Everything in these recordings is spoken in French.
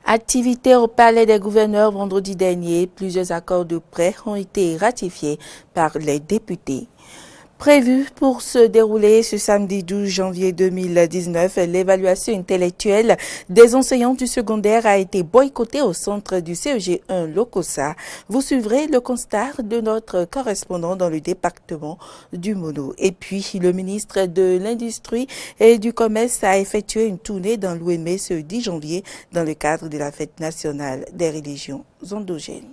Activité au Palais des gouverneurs vendredi dernier, plusieurs accords de prêt ont été ratifiés par les députés. Prévu pour se dérouler ce samedi 12 janvier 2019, l'évaluation intellectuelle des enseignants du secondaire a été boycottée au centre du CEG 1 Lokossa. Vous suivrez le constat de notre correspondant dans le département du Mono. Et puis, le ministre de l'Industrie et du Commerce a effectué une tournée dans l'Ouémé ce 10 janvier dans le cadre de la fête nationale des religions endogènes.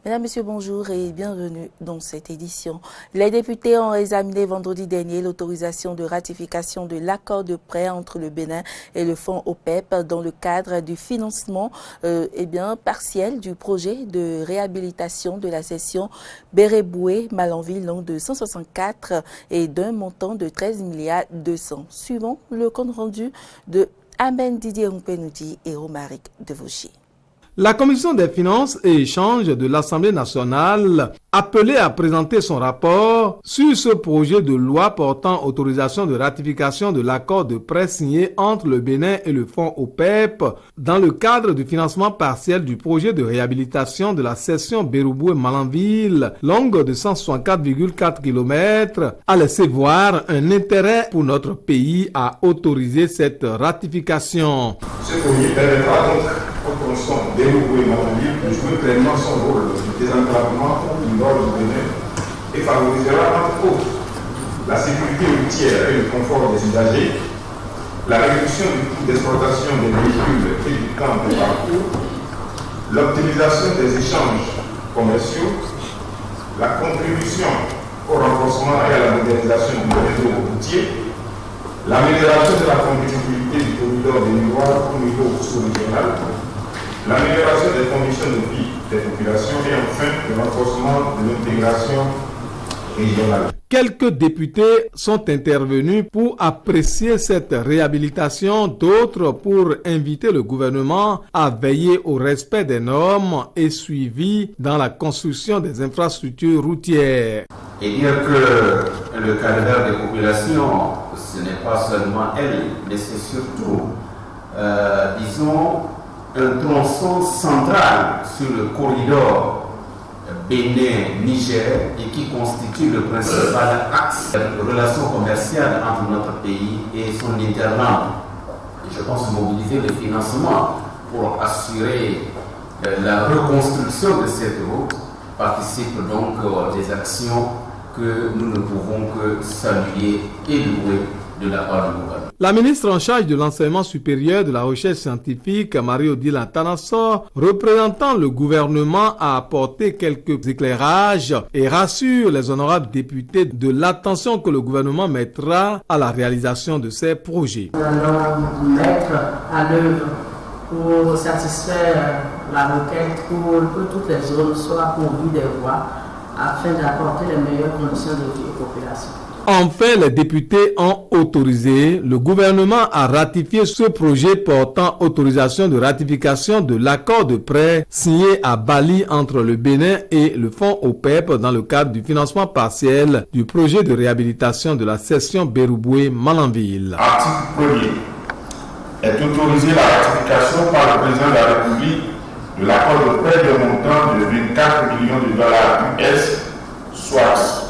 Mesdames, Messieurs, bonjour et bienvenue dans cette édition. Les députés ont examiné vendredi dernier l'autorisation de ratification de l'accord de prêt entre le Bénin et le fonds OPEP dans le cadre du financement partiel du projet de réhabilitation de la section Béreboué-Malanville long de 164 et d'un montant de 13 milliards 200. Suivant le compte rendu de Amen Didier Mpenoudi et Romaric Devauchier. La Commission des finances et échanges de l'Assemblée nationale, appelée à présenter son rapport sur ce projet de loi portant autorisation de ratification de l'accord de prêt signé entre le Bénin et le fonds OPEP dans le cadre du financement partiel du projet de réhabilitation de la section Bérouboué-Malanville, longue de 164,4 km, a laissé voir un intérêt pour notre pays à autoriser cette ratification. Ce projet permettra donc aux commissions Bérouboué-Malanville de jouer pleinement son rôle de désenclavement du nord du Bénin et favorisera entre autres la sécurité routière et le confort des usagers, la réduction du coût d'exploitation des véhicules et du temps de parcours, l'optimisation des échanges commerciaux, la contribution au renforcement et à la modernisation du réseau routier, l'amélioration de la compétitivité du corridor des miroirs au niveau sous-régional, l'amélioration des conditions de vie des populations et enfin le renforcement de l'intégration régionale. Quelques députés sont intervenus pour apprécier cette réhabilitation, d'autres pour inviter le gouvernement à veiller au respect des normes et suivi dans la construction des infrastructures routières. Et dire que le calvaire des populations, ce n'est pas seulement elle, mais c'est surtout, un tronçon central sur le corridor Bénin-Niger et qui constitue le principal axe de relations commerciales entre notre pays et son hinterland. Et je pense mobiliser le financement pour assurer la reconstruction de cette route participe donc des actions que nous ne pouvons que saluer et louer de la part du gouvernement. La ministre en charge de l'enseignement supérieur de la recherche scientifique, Marie-Odile Tanassor, représentant le gouvernement, a apporté quelques éclairages et rassure les honorables députés de l'attention que le gouvernement mettra à la réalisation de ces projets. Nous allons mettre à l'œuvre pour satisfaire la requête pour que toutes les zones soient pourvues des voies afin d'apporter les meilleures conditions de vie aux populations. Enfin, les députés ont autorisé le gouvernement à ratifier ce projet portant autorisation de ratification de l'accord de prêt signé à Bali entre le Bénin et le fonds OPEP dans le cadre du financement partiel du projet de réhabilitation de la section Bérouboué-Malanville. Article 1er est autorisé la ratification par le président de la République de l'accord de prêt de montant de 24 millions de dollars US, soit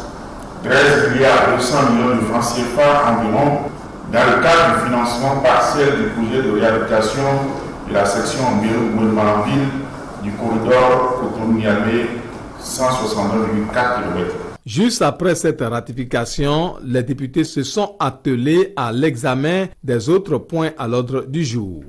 13 milliards 200 millions de francs CFA environ, dans le cadre du financement partiel du projet de réhabilitation de la section Bérouboué-Malanville du corridor Cotonou-Niamey 169,4 km. Juste après cette ratification, les députés se sont attelés à l'examen des autres points à l'ordre du jour.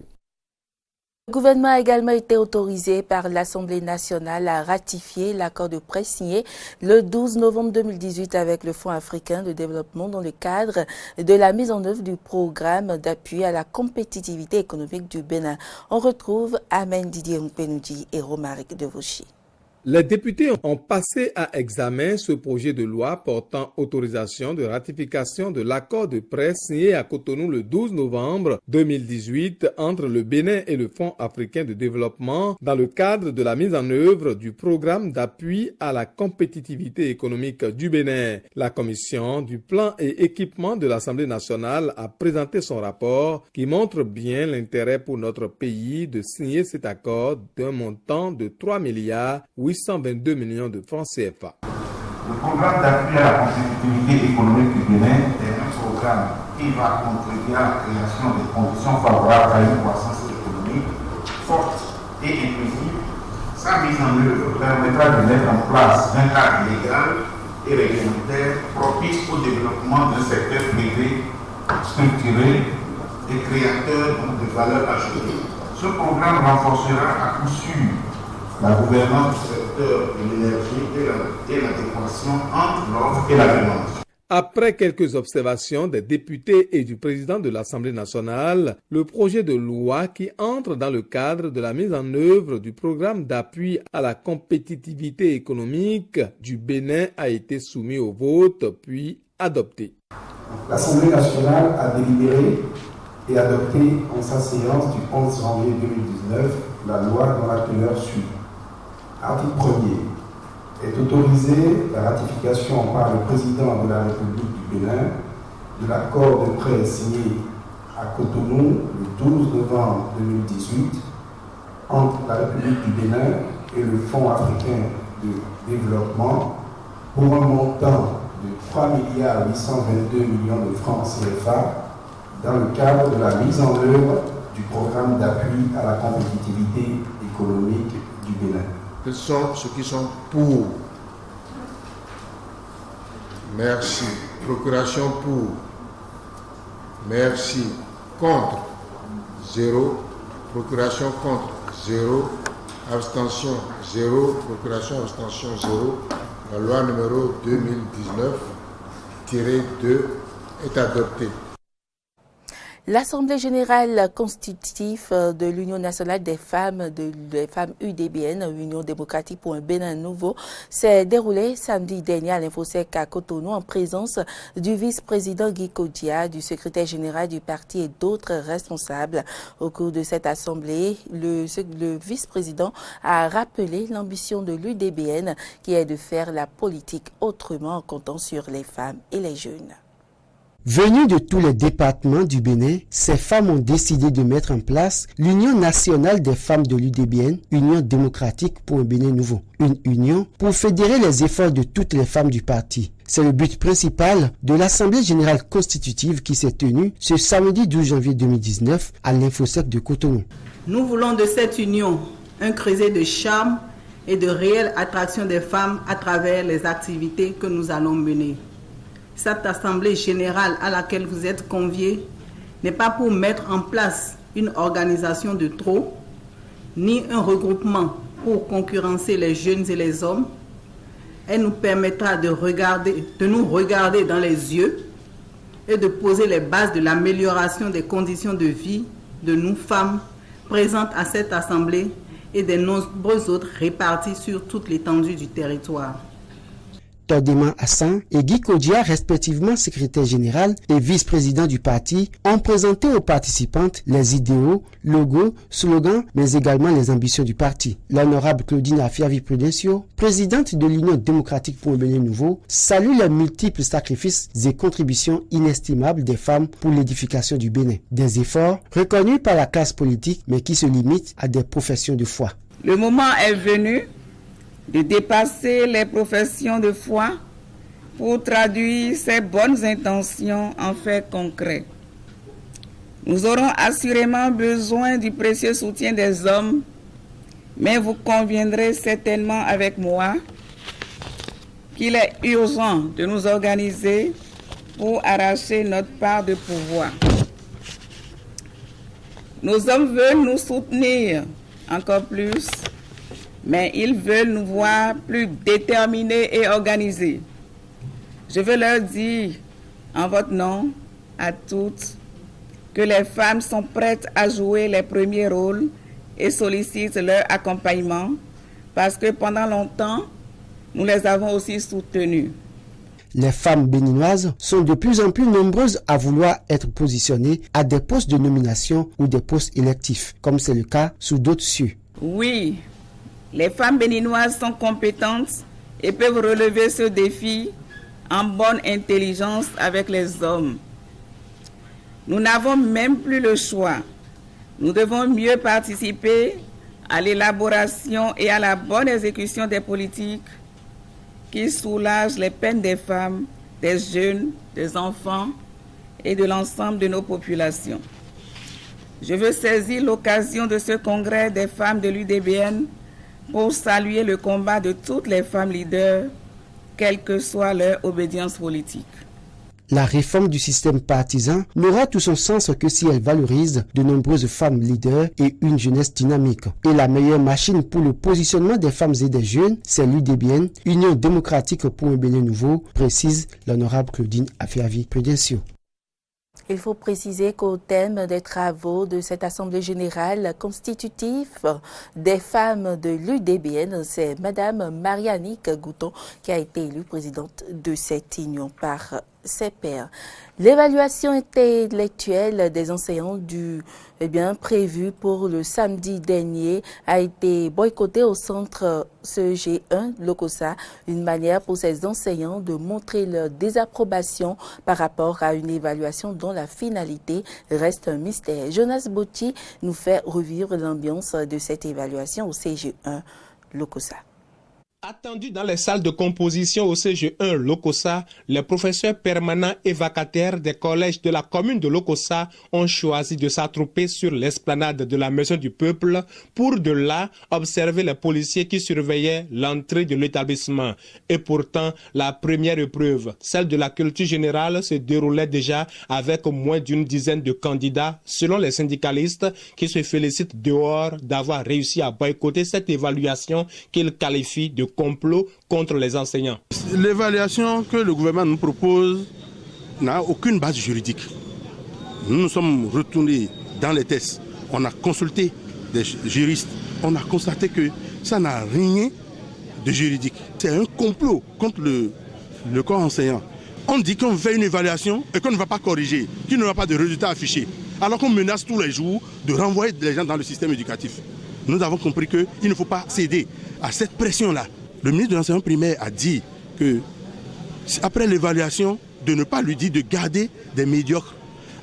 Le gouvernement a également été autorisé par l'Assemblée nationale à ratifier l'accord de prêt signé le 12 novembre 2018 avec le Fonds africain de développement dans le cadre de la mise en œuvre du programme d'appui à la compétitivité économique du Bénin. On retrouve Amen Didier Mpenoudi et Romaric Devauchier. Les députés ont passé à examen ce projet de loi portant autorisation de ratification de l'accord de prêt signé à Cotonou le 12 novembre 2018 entre le Bénin et le Fonds africain de développement dans le cadre de la mise en œuvre du programme d'appui à la compétitivité économique du Bénin. La commission du plan et équipement de l'Assemblée nationale a présenté son rapport qui montre bien l'intérêt pour notre pays de signer cet accord d'un montant de 3,822 milliards de francs CFA. Le programme d'appui à la compétitivité économique du Bénin est un programme qui va contribuer à la création des conditions favorables à une croissance économique forte et inclusive. Sa mise en œuvre permettra de mettre en place un cadre légal et réglementaire propice au développement d'un secteur privé structuré et créateur de valeur ajoutée. Ce programme renforcera à coup sûr la gouvernance du secteur de l'énergie et l'adéquation entre l'offre et la demande. Après quelques observations des députés et du président de l'Assemblée nationale, le projet de loi qui entre dans le cadre de la mise en œuvre du programme d'appui à la compétitivité économique du Bénin a été soumis au vote puis adopté. L'Assemblée nationale a délibéré et adopté en sa séance du 11 janvier 2019 la loi dont la teneur suit. Article 1er. Est autorisée la ratification par le président de la République du Bénin de l'accord de prêt signé à Cotonou le 12 novembre 2018 entre la République du Bénin et le Fonds africain de développement pour un montant de 3,822 milliards de francs CFA dans le cadre de la mise en œuvre du programme d'appui à la compétitivité économique du Bénin. Quels sont ceux qui sont pour? Merci. Procuration pour? Merci. Contre? 0. Procuration contre? 0. Abstention? 0. Procuration abstention? 0. La loi numéro 2019-2 est adoptée. L'Assemblée générale constitutive de l'Union nationale des femmes UDBN, Union démocratique pour un Bénin nouveau, s'est déroulée samedi dernier à l'Infosec à Cotonou en présence du vice-président Guy Kodia, du secrétaire général du parti et d'autres responsables. Au cours de cette assemblée, le vice-président a rappelé l'ambition de l'UDBN qui est de faire la politique autrement en comptant sur les femmes et les jeunes. Venues de tous les départements du Bénin, ces femmes ont décidé de mettre en place l'Union nationale des femmes de l'UDBN, Union démocratique pour un Bénin nouveau. Une union pour fédérer les efforts de toutes les femmes du parti. C'est le but principal de l'Assemblée générale constitutive qui s'est tenue ce samedi 12 janvier 2019 à l'Infosec de Cotonou. Nous voulons de cette union un creuset de charme et de réelle attraction des femmes à travers les activités que nous allons mener. Cette assemblée générale à laquelle vous êtes conviés n'est pas pour mettre en place une organisation de trop, ni un regroupement pour concurrencer les jeunes et les hommes. Elle nous permettra de nous regarder dans les yeux et de poser les bases de l'amélioration des conditions de vie de nous femmes présentes à cette assemblée et des nombreuses autres réparties sur toute l'étendue du territoire. Tordema Hassan et Guy Kodia, respectivement secrétaire général et vice-président du parti, ont présenté aux participantes les idéaux, logos, slogans, mais également les ambitions du parti. L'honorable Claudine Afiavi-Prudencio, présidente de l'Union démocratique pour un Bénin nouveau, salue les multiples sacrifices et contributions inestimables des femmes pour l'édification du Bénin. Des efforts reconnus par la classe politique, mais qui se limitent à des professions de foi. Le moment est venu de dépasser les professions de foi pour traduire ces bonnes intentions en faits concrets. Nous aurons assurément besoin du précieux soutien des hommes, mais vous conviendrez certainement avec moi qu'il est urgent de nous organiser pour arracher notre part de pouvoir. Nos hommes veulent nous soutenir encore plus, mais ils veulent nous voir plus déterminés et organisés. Je veux leur dire, en votre nom, à toutes, que les femmes sont prêtes à jouer les premiers rôles et sollicitent leur accompagnement parce que pendant longtemps, nous les avons aussi soutenues. Les femmes béninoises sont de plus en plus nombreuses à vouloir être positionnées à des postes de nomination ou des postes électifs, comme c'est le cas sous d'autres cieux. Oui, les femmes béninoises sont compétentes et peuvent relever ce défi en bonne intelligence avec les hommes. Nous n'avons même plus le choix. Nous devons mieux participer à l'élaboration et à la bonne exécution des politiques qui soulagent les peines des femmes, des jeunes, des enfants et de l'ensemble de nos populations. Je veux saisir l'occasion de ce congrès des femmes de l'UDBN pour saluer le combat de toutes les femmes leaders, quelle que soit leur obédience politique. La réforme du système partisan n'aura tout son sens que si elle valorise de nombreuses femmes leaders et une jeunesse dynamique. Et la meilleure machine pour le positionnement des femmes et des jeunes, c'est l'UDBN, Union démocratique pour un Bénin nouveau, précise l'honorable Claudine Afiavi-Prudencio. Il faut préciser qu'au thème des travaux de cette Assemblée générale constitutive des femmes de l'UDBN, c'est Mme Marianique Gouton qui a été élue présidente de cette union par ses pairs. L'évaluation intellectuelle des enseignants prévue pour le samedi dernier a été boycottée au centre CEG1 Lokossa, une manière pour ces enseignants de montrer leur désapprobation par rapport à une évaluation dont la finalité reste un mystère. Jonas Botti nous fait revivre l'ambiance de cette évaluation au CEG1 Lokossa. Attendus dans les salles de composition au CG1 Lokossa, les professeurs permanents et vacataires des collèges de la commune de Lokossa ont choisi de s'attrouper sur l'esplanade de la Maison du Peuple pour de là observer les policiers qui surveillaient l'entrée de l'établissement. Et pourtant, la première épreuve, celle de la culture générale, se déroulait déjà avec moins d'une dizaine de candidats, selon les syndicalistes qui se félicitent dehors d'avoir réussi à boycotter cette évaluation qu'ils qualifient de complot contre les enseignants. L'évaluation que le gouvernement nous propose n'a aucune base juridique. Nous nous sommes retournés dans les tests, on a consulté des juristes, on a constaté que ça n'a rien de juridique. C'est un complot contre le corps enseignant. On dit qu'on fait une évaluation et qu'on ne va pas corriger, qu'il n'y aura pas de résultats affichés, alors qu'on menace tous les jours de renvoyer les gens dans le système éducatif. Nous avons compris qu'il ne faut pas céder à cette pression-là. Le ministre de l'enseignement primaire a dit que, après l'évaluation, de ne pas lui dire de garder des médiocres.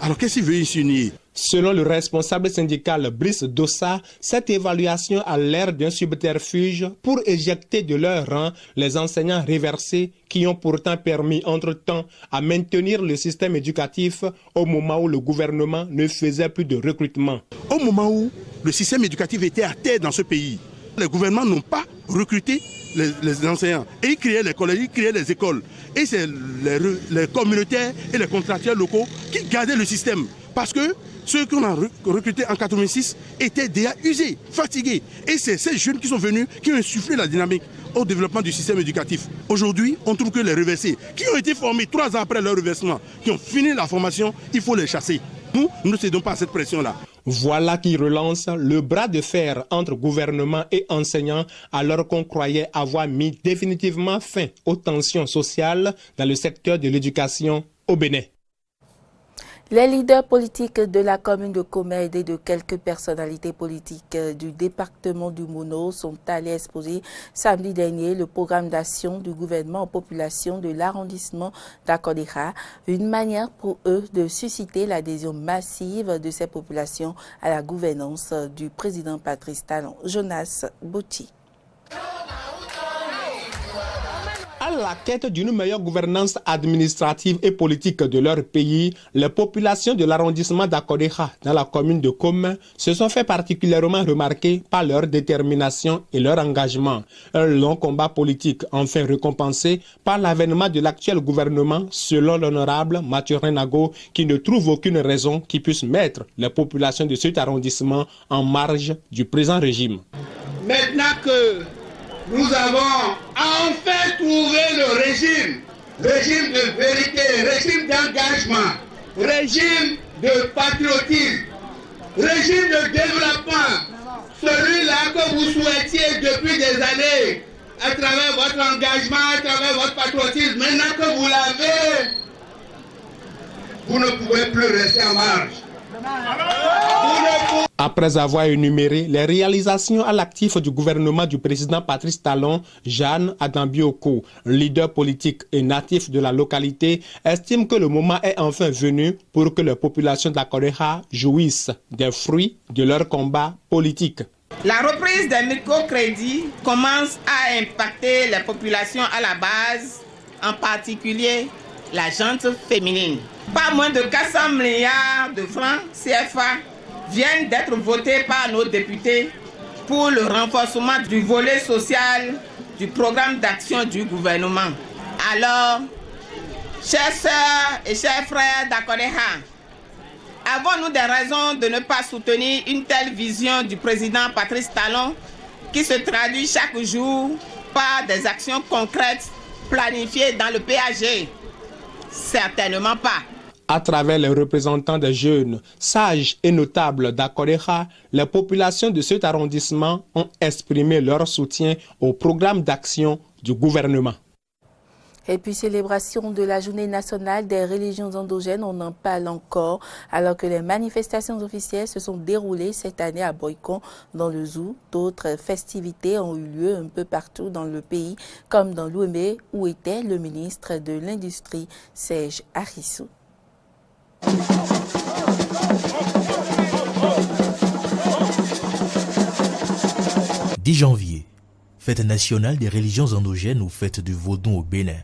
Alors qu'est-ce qu'il veut insinuer? Selon le responsable syndical Brice Dossa, cette évaluation a l'air d'un subterfuge pour éjecter de leur rang les enseignants réversés qui ont pourtant permis entre-temps à maintenir le système éducatif au moment où le gouvernement ne faisait plus de recrutement. Au moment où le système éducatif était à terre dans ce pays, les gouvernements n'ont pas recruté les enseignants. Et ils créaient les collèges, ils créaient les écoles. Et c'est les communautaires et les contractuels locaux qui gardaient le système. Parce que ceux qu'on a recrutés en 86 étaient déjà usés, fatigués. Et c'est ces jeunes qui sont venus, qui ont insufflé la dynamique au développement du système éducatif. Aujourd'hui, on trouve que les reversés, qui ont été formés 3 ans après leur reversement, qui ont fini la formation, il faut les chasser. Nous ne cédons pas à cette pression-là. Voilà qui relance le bras de fer entre gouvernement et enseignants alors qu'on croyait avoir mis définitivement fin aux tensions sociales dans le secteur de l'éducation au Bénin. Les leaders politiques de la commune de Komé aidés de quelques personnalités politiques du département du Mono sont allés exposer samedi dernier le programme d'action du gouvernement aux populations de l'arrondissement d'Akodéra, une manière pour eux de susciter l'adhésion massive de ces populations à la gouvernance du président Patrice Talon. Jonas Botti. À la quête d'une meilleure gouvernance administrative et politique de leur pays, les populations de l'arrondissement d'Akodéra dans la commune de Komé se sont fait particulièrement remarquer par leur détermination et leur engagement. Un long combat politique enfin récompensé par l'avènement de l'actuel gouvernement selon l'honorable Mathurin Nago qui ne trouve aucune raison qui puisse mettre les populations de cet arrondissement en marge du présent régime. Maintenant que nous avons enfin trouvé le régime de vérité, régime d'engagement, régime de patriotisme, régime de développement. Ce celui-là que vous souhaitiez depuis des années, à travers votre engagement, à travers votre patriotisme, maintenant que vous l'avez, vous ne pouvez plus rester en marge. Après avoir énuméré les réalisations à l'actif du gouvernement du président Patrice Talon, Jeanne Adambioko, leader politique et natif de la localité, estime que le moment est enfin venu pour que les populations de la Koreha jouissent des fruits de leur combat politique. La reprise des microcrédits commence à impacter les populations à la base, en particulier la gente féminine. Pas moins de 400 milliards de francs CFA viennent d'être votés par nos députés pour le renforcement du volet social du programme d'action du gouvernement. Alors, chères sœurs et chers frères d'Akoreha, avons-nous des raisons de ne pas soutenir une telle vision du président Patrice Talon qui se traduit chaque jour par des actions concrètes planifiées dans le PAG? Certainement pas. À travers les représentants des jeunes, sages et notables d'Akoreha, les populations de cet arrondissement ont exprimé leur soutien au programme d'action du gouvernement. Et puis, célébration de la journée nationale des religions endogènes, on en parle encore, alors que les manifestations officielles se sont déroulées cette année à Boycon, dans le Zou. D'autres festivités ont eu lieu un peu partout dans le pays, comme dans l'Ouémé, où était le ministre de l'Industrie, Serge Arissou. 10 janvier, fête nationale des religions endogènes ou fête du Vaudon au Bénin.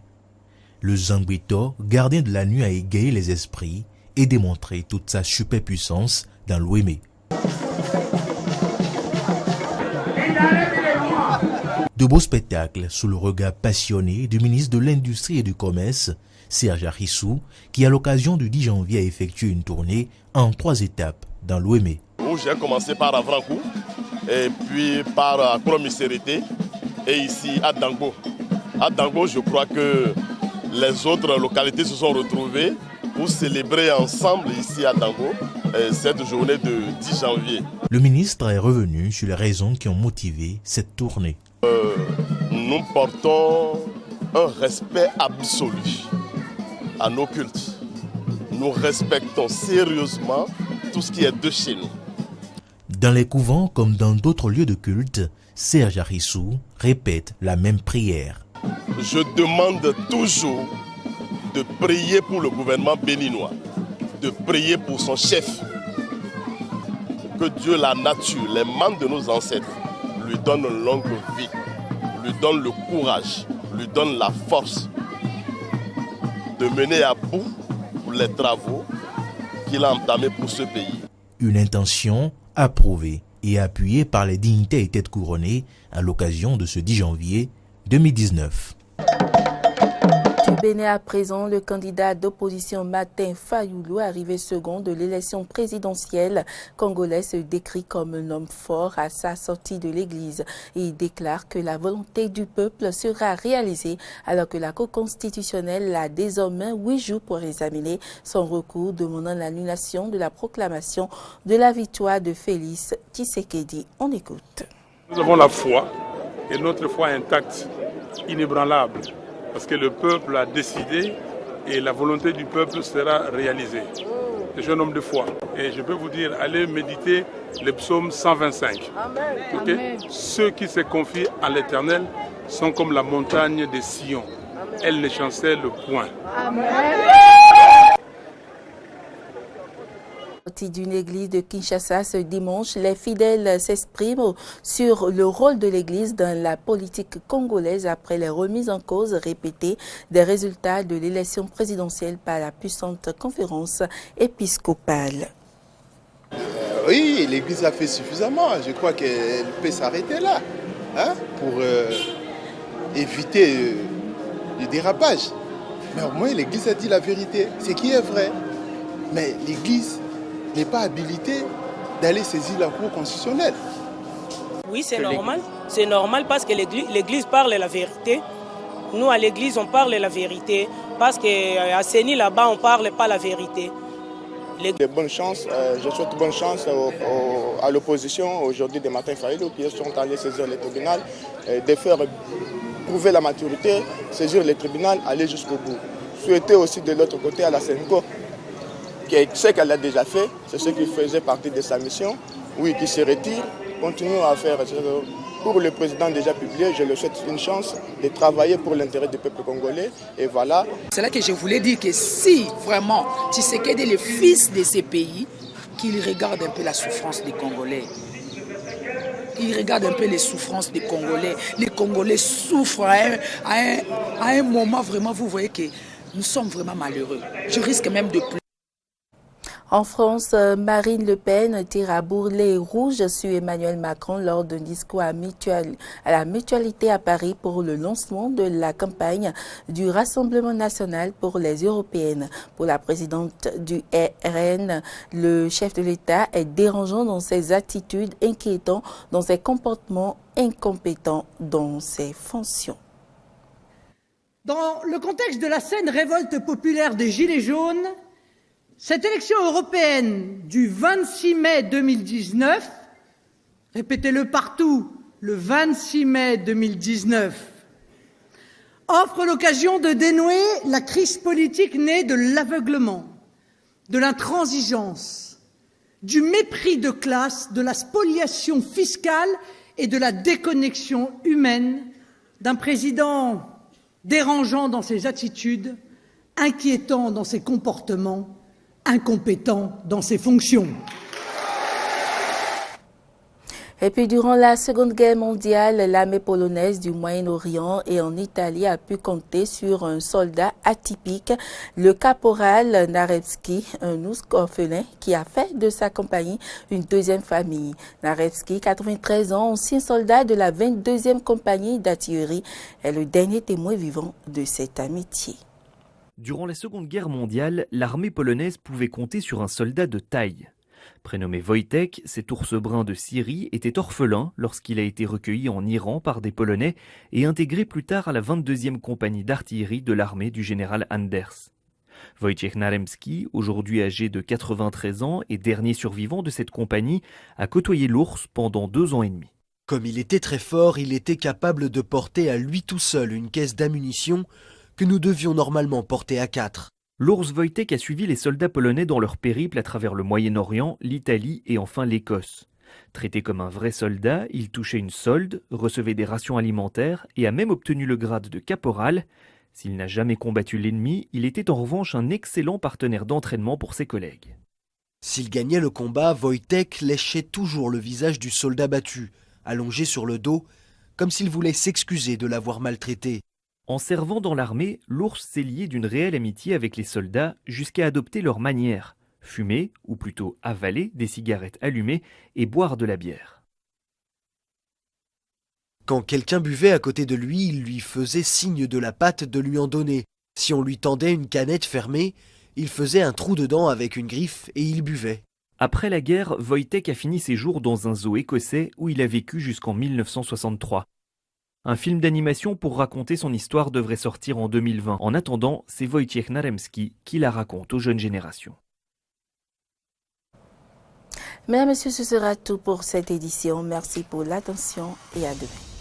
Le Zangbetor, gardien de la nuit, a égayé les esprits et démontré toute sa superpuissance dans l'Ouémé. De beaux spectacles sous le regard passionné du ministre de l'Industrie et du Commerce, Serge Arissou, qui à l'occasion du 10 janvier a effectué une tournée en 3 étapes dans l'Ouémé. J'ai commencé par Avrancou, et puis par Kromissérité, et ici à Dango. À Dango, je crois que les autres localités se sont retrouvées pour célébrer ensemble ici à Dango cette journée de 10 janvier. Le ministre est revenu sur les raisons qui ont motivé cette tournée. Nous portons un respect absolu à nos cultes. Nous respectons sérieusement tout ce qui est de chez nous. Dans les couvents comme dans d'autres lieux de culte, Serge Arissou répète la même prière. Je demande toujours de prier pour le gouvernement béninois, de prier pour son chef. Que Dieu, la nature, les membres de nos ancêtres, lui donne une longue vie, lui donne le courage, lui donne la force de mener à bout les travaux qu'il a entamés pour ce pays. Une intention approuvée et appuyée par les dignités et têtes couronnées à l'occasion de ce 10 janvier 2019. Du Bénin à présent, le candidat d'opposition Martin Fayoulou, arrivé second de l'élection présidentielle congolaise, se décrit comme un homme fort à sa sortie de l'église. Il déclare que la volonté du peuple sera réalisée alors que la Cour constitutionnelle a désormais 8 jours pour examiner son recours demandant l'annulation de la proclamation de la victoire de Félix Tshisekedi. On écoute. Nous avons la foi et notre foi intacte, inébranlable. Parce que le peuple a décidé et la volonté du peuple sera réalisée. Je suis un homme de foi. Et je peux vous dire, allez méditer le psaume 125. Okay? Ceux qui se confient à l'Éternel sont comme la montagne de Sion. Elle ne chancelle point. Amen. D'une église de Kinshasa ce dimanche, les fidèles s'expriment sur le rôle de l'église dans la politique congolaise après les remises en cause répétées des résultats de l'élection présidentielle par la puissante conférence épiscopale. Oui, l'église a fait suffisamment. Je crois qu'elle peut s'arrêter là pour éviter le dérapage. Mais au moins, l'église a dit la vérité, ce qui est vrai. Mais l'église n'est pas habilité d'aller saisir la Cour constitutionnelle. Oui, c'est normal. C'est normal parce que l'Église parle la vérité. Nous, à l'Église, on parle la vérité. Parce qu'à Séni, là-bas, on ne parle pas la vérité. Bonne chance, je souhaite bonne chance à l'opposition aujourd'hui des Martin Fayulu qui sont allés saisir le tribunal, de faire prouver la maturité, saisir le tribunal, aller jusqu'au bout. Souhaiter aussi de l'autre côté à la Senco, ce qu'elle a déjà fait, c'est ce qui faisait partie de sa mission, oui, qui se retire, continue à faire. Pour le président déjà publié, je lui souhaite une chance de travailler pour l'intérêt du peuple congolais. Et voilà. C'est là que je voulais dire que si vraiment Tshisekedi est le fils de ces pays, qu'il regarde un peu la souffrance des Congolais. Il regarde un peu les souffrances des Congolais. Les Congolais souffrent à un moment vraiment, vous voyez que nous sommes vraiment malheureux. Je risque même de pleurer. En France, Marine Le Pen tire à bourrelet rouge sur Emmanuel Macron lors d'un discours à la Mutualité à Paris pour le lancement de la campagne du Rassemblement national pour les européennes. Pour la présidente du RN, le chef de l'État est dérangeant dans ses attitudes, inquiétant dans ses comportements, incompétent dans ses fonctions. Dans le contexte de la saine révolte populaire des Gilets jaunes, cette élection européenne du 26 mai 2019, répétez-le partout, le 26 mai 2019, offre l'occasion de dénouer la crise politique née de l'aveuglement, de l'intransigeance, du mépris de classe, de la spoliation fiscale et de la déconnexion humaine d'un président dérangeant dans ses attitudes, inquiétant dans ses comportements, incompétent dans ses fonctions. Et puis, durant la Seconde Guerre mondiale, l'armée polonaise du Moyen-Orient et en Italie a pu compter sur un soldat atypique, le caporal Narewski, un orphelin qui a fait de sa compagnie une deuxième famille. Narewski, 93 ans, ancien soldat de la 22e compagnie d'artillerie, est le dernier témoin vivant de cette amitié. Durant la Seconde Guerre mondiale, l'armée polonaise pouvait compter sur un soldat de taille. Prénommé Wojtek, cet ours brun de Syrie était orphelin lorsqu'il a été recueilli en Iran par des Polonais et intégré plus tard à la 22e compagnie d'artillerie de l'armée du général Anders. Wojciech Naremski, aujourd'hui âgé de 93 ans et dernier survivant de cette compagnie, a côtoyé l'ours pendant 2 ans et demi. Comme il était très fort, il était capable de porter à lui tout seul une caisse d'ammunition que nous devions normalement porter à 4. L'ours Wojtek a suivi les soldats polonais dans leur périple à travers le Moyen-Orient, l'Italie et enfin l'Écosse. Traité comme un vrai soldat, il touchait une solde, recevait des rations alimentaires et a même obtenu le grade de caporal. S'il n'a jamais combattu l'ennemi, il était en revanche un excellent partenaire d'entraînement pour ses collègues. S'il gagnait le combat, Wojtek léchait toujours le visage du soldat battu, allongé sur le dos, comme s'il voulait s'excuser de l'avoir maltraité. En servant dans l'armée, l'ours s'est lié d'une réelle amitié avec les soldats jusqu'à adopter leur manière, fumer, ou plutôt avaler, des cigarettes allumées et boire de la bière. Quand quelqu'un buvait à côté de lui, il lui faisait signe de la patte de lui en donner. Si on lui tendait une canette fermée, il faisait un trou dedans avec une griffe et il buvait. Après la guerre, Wojtek a fini ses jours dans un zoo écossais où il a vécu jusqu'en 1963. Un film d'animation pour raconter son histoire devrait sortir en 2020. En attendant, c'est Wojciech Naremski qui la raconte aux jeunes générations. Mesdames et messieurs, ce sera tout pour cette édition. Merci pour l'attention et à demain.